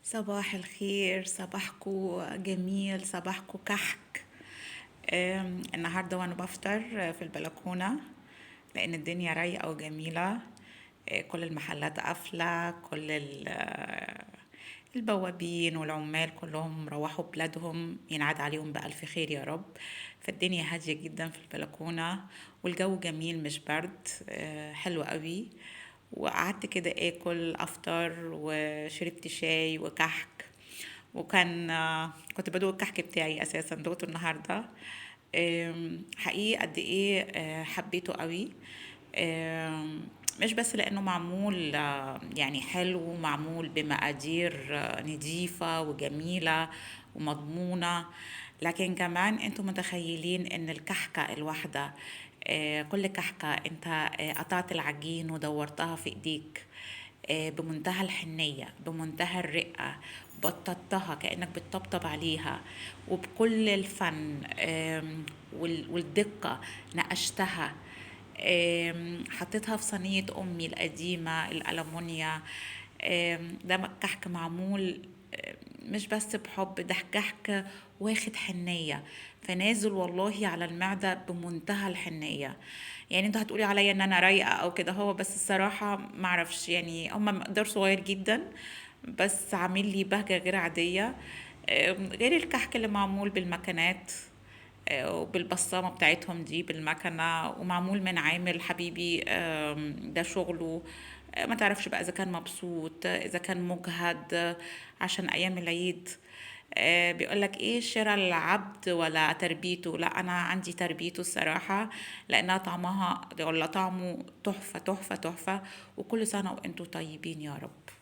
صباح الخير، صباحكو جميل، صباحكو كحك. النهاردة وأنا بفطر في البلكونة، لأن الدنيا رايقة وجميلة. كل المحلات قافلة، كل البوابين والعمال كلهم روحوا بلادهم، ينعاد عليهم بألف خير يا رب. فالدنيا هادية جدا في البلكونة، والجو جميل مش برد. حلو قوي. وقعدت كده اكل افطر، وشربت شاي وكحك. وكان كنت بدوق الكحك بتاعي اساسا، دوقته النهارده. حقيقي قد ايه حبيته قوي. مش بس لانه معمول يعني حلو، معمول بمقادير نظيفة وجميلة ومضمونة. لكن كمان انتم متخيلين ان الكحكة الواحدة، كل كحكة انت قطعت العجين ودورتها في ايديك بمنتهى الحنية، بمنتهى الرقة، بططتها كأنك بتطبطب عليها، وبكل الفن والدقة نقشتها. حطيتها في صينية أمي القديمة الألمونيا. ده كحك معمول مش بس بحب، ده كحك واخد حنية، فنازل والله على المعدة بمنتهى الحنية. يعني انتوا هتقولي عليا ان انا رايقة او كده، هو بس الصراحة معرفش، يعني هما مقدار صغير جدا، بس عامل لي بهجة غير عادية. غير الكحك اللي معمول بالمكنات، وبالبصامة بتاعتهم دي بالمكنة، ومعمول من عامل حبيبي ده شغله. ما تعرفش بقى إذا كان مبسوط، إذا كان مجهد عشان أيام العيد. بيقولك ايه، شراء العبد ولا تربيته؟ لا، انا عندي تربيته الصراحة، لانها طعمها ولا طعمه تحفة تحفة تحفة. وكل سنة وانتوا طيبين يا رب.